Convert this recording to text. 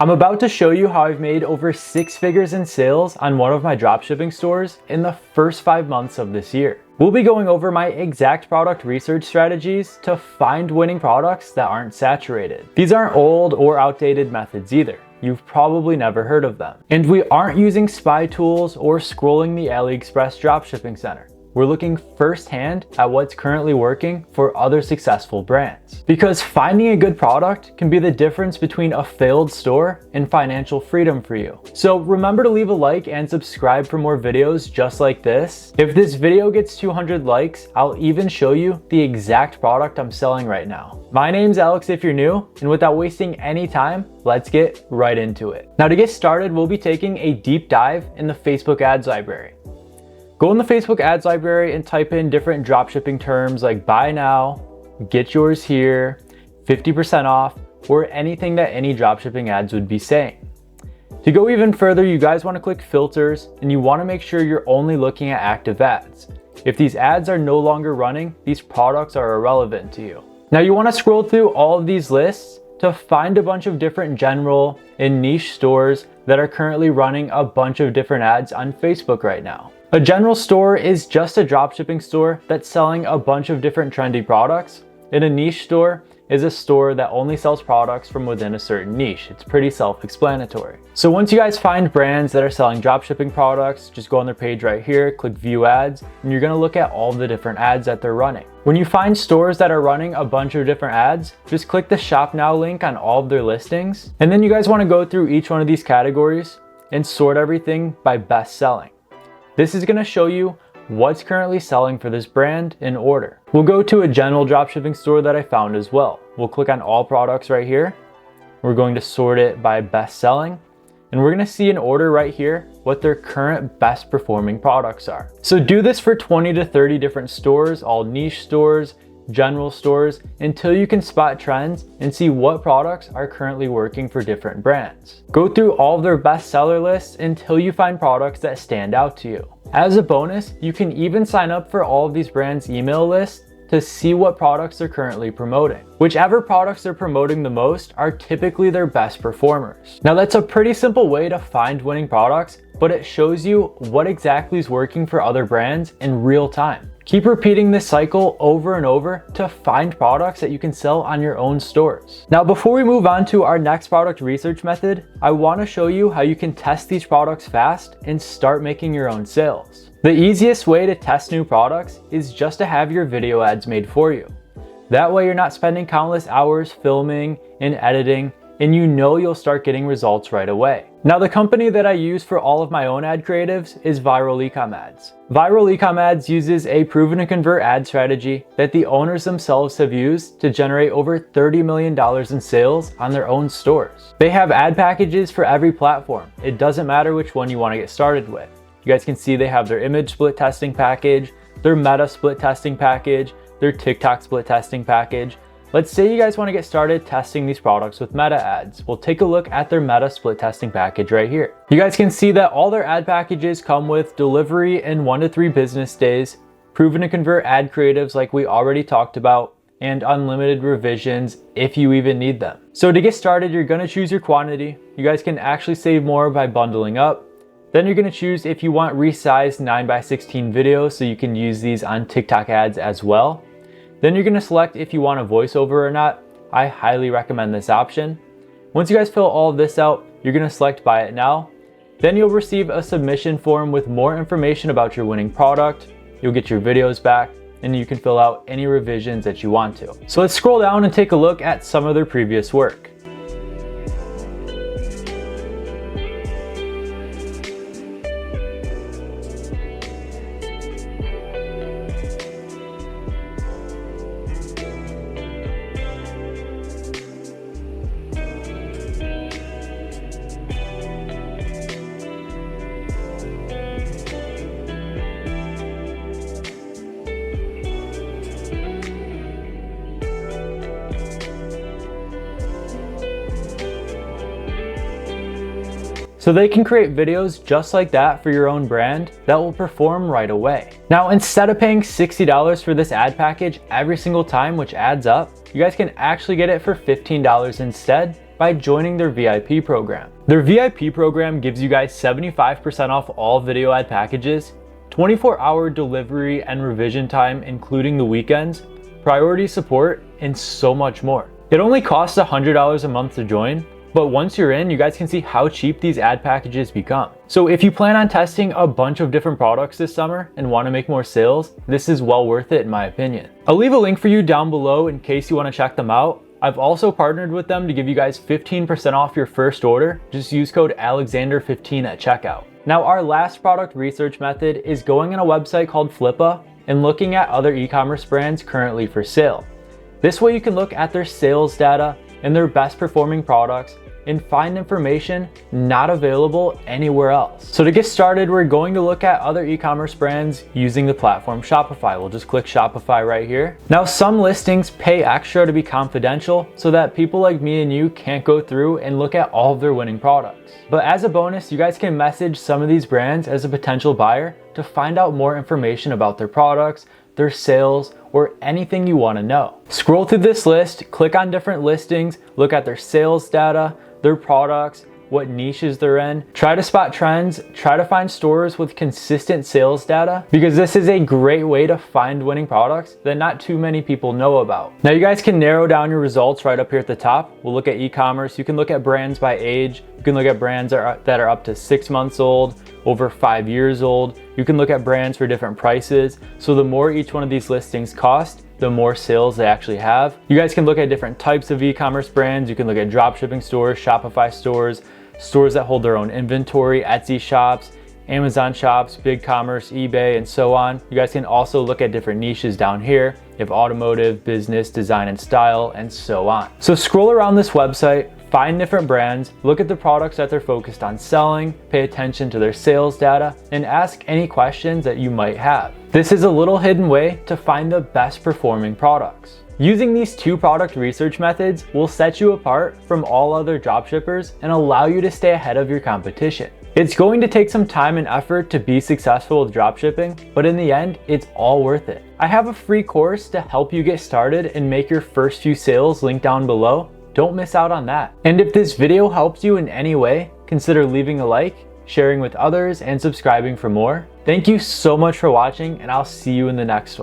I'm about to show you how I've made over 6 figures in sales on one of my dropshipping stores in the first 5 months of this year. We'll be going over my exact product research strategies to find winning products that aren't saturated. These aren't old or outdated methods either. You've probably never heard of them. And we aren't using spy tools or scrolling the AliExpress dropshipping center. We're looking firsthand at what's currently working for other successful brands. Because finding a good product can be the difference between a failed store and financial freedom for you. So remember to leave a like and subscribe for more videos just like this. If this video gets 200 likes, I'll even show you the exact product I'm selling right now. My name's Alex if you're new, and without wasting any time, let's get right into it. Now to get started, we'll be taking a deep dive in the Facebook ads library. Go in the Facebook ads library and type in different dropshipping terms like buy now, get yours here, 50% off, or anything that any dropshipping ads would be saying. To go even further, you guys want to click filters and you want to make sure you're only looking at active ads. If these ads are no longer running, these products are irrelevant to you. Now you want to scroll through all of these lists to find a bunch of different general and niche stores that are currently running a bunch of different ads on Facebook right now. A general store is just a dropshipping store that's selling a bunch of different trendy products, and a niche store is a store that only sells products from within a certain niche. It's pretty self-explanatory. So once you guys find brands that are selling dropshipping products, just go on their page right here, click view ads, and you're gonna look at all the different ads that they're running. When you find stores that are running a bunch of different ads, just click the shop now link on all of their listings. And then you guys wanna go through each one of these categories and sort everything by best selling. This is gonna show you what's currently selling for this brand in order. We'll go to a general dropshipping store that I found as well. We'll click on all products right here. We're going to sort it by best selling, and we're gonna see in order right here what their current best performing products are. So do this for 20 to 30 different stores, all niche stores, general stores, until you can spot trends and see what products are currently working for different brands. Go through all of their best seller lists until you find products that stand out to you. As a bonus, you can even sign up for all of these brands' email lists to see what products they're currently promoting. Whichever products they're promoting the most are typically their best performers. Now that's a pretty simple way to find winning products, but it shows you what exactly is working for other brands in real time. Keep repeating this cycle over and over to find products that you can sell on your own stores. Now, before we move on to our next product research method, I want to show you how you can test these products fast and start making your own sales. The easiest way to test new products is just to have your video ads made for you. That way you're not spending countless hours filming and editing, and you know you'll start getting results right away. Now the company that I use for all of my own ad creatives is Ecom Adz. Ecom Adz uses a proven to convert ad strategy that the owners themselves have used to generate over $30 million in sales on their own stores. They have ad packages for every platform. It doesn't matter which one you want to get started with. You guys can see they have their image split testing package, their meta split testing package, their TikTok split testing package. Let's say you guys want to get started testing these products with meta ads. We'll take a look at their meta split testing package right here. You guys can see that all their ad packages come with delivery in 1 to 3 business days, proven to convert ad creatives like we already talked about, and unlimited revisions if you even need them. So to get started, you're going to choose your quantity. You guys can actually save more by bundling up. Then you're going to choose if you want resized 9:16 videos so you can use these on TikTok ads as well. Then you're going to select if you want a voiceover or not. I highly recommend this option. Once you guys fill all of this out, you're going to select buy it now. Then you'll receive a submission form with more information about your winning product. You'll get your videos back, and you can fill out any revisions that you want to. So let's scroll down and take a look at some of their previous work. So they can create videos just like that for your own brand that will perform right away. Now, instead of paying $60 for this ad package every single time, which adds up, you guys can actually get it for $15 instead, by joining their VIP program. Their VIP program gives you guys 75% off all video ad packages, 24-hour delivery and revision time including the weekends, priority support, and so much more. It only costs $100 a month to join, but once you're in, you guys can see how cheap these ad packages become. So if you plan on testing a bunch of different products this summer and want to make more sales, this is well worth it in my opinion. I'll leave a link for you down below in case you want to check them out. I've also partnered with them to give you guys 15% off your first order. Just use code Alexander15 at checkout. Now our last product research method is going on a website called Flippa and looking at other e-commerce brands currently for sale. This way you can look at their sales data and their best performing products and find information not available anywhere else. So to get started, we're going to look at other e-commerce brands using the platform Shopify. We'll just click Shopify right here. Now some listings pay extra to be confidential so that people like me and you can't go through and look at all of their winning products. But as a bonus, you guys can message some of these brands as a potential buyer to find out more information about their products, their sales, or anything you want to know. Scroll through this list, click on different listings, look at their sales data, their products, what niches they're in. Try to spot trends, try to find stores with consistent sales data, because this is a great way to find winning products that not too many people know about. Now you guys can narrow down your results right up here at the top. We'll look at e-commerce. You can look at brands by age. You can look at brands that are up to 6 months old, over 5 years old. You can look at brands for different prices. So the more each one of these listings cost, the more sales they actually have. You guys can look at different types of e-commerce brands. You can look at dropshipping stores, Shopify stores, stores that hold their own inventory, Etsy shops, Amazon shops, BigCommerce, eBay, and so on. You guys can also look at different niches down here. You have automotive, business, design and style, and so on. So scroll around this website, find different brands, look at the products that they're focused on selling, pay attention to their sales data, and ask any questions that you might have. This is a little hidden way to find the best performing products. Using these two product research methods will set you apart from all other dropshippers and allow you to stay ahead of your competition. It's going to take some time and effort to be successful with dropshipping, but in the end, it's all worth it. I have a free course to help you get started and make your first few sales, linked down below. Don't miss out on that. And if this video helps you in any way, consider leaving a like, sharing with others, and subscribing for more. Thank you so much for watching, and I'll see you in the next one.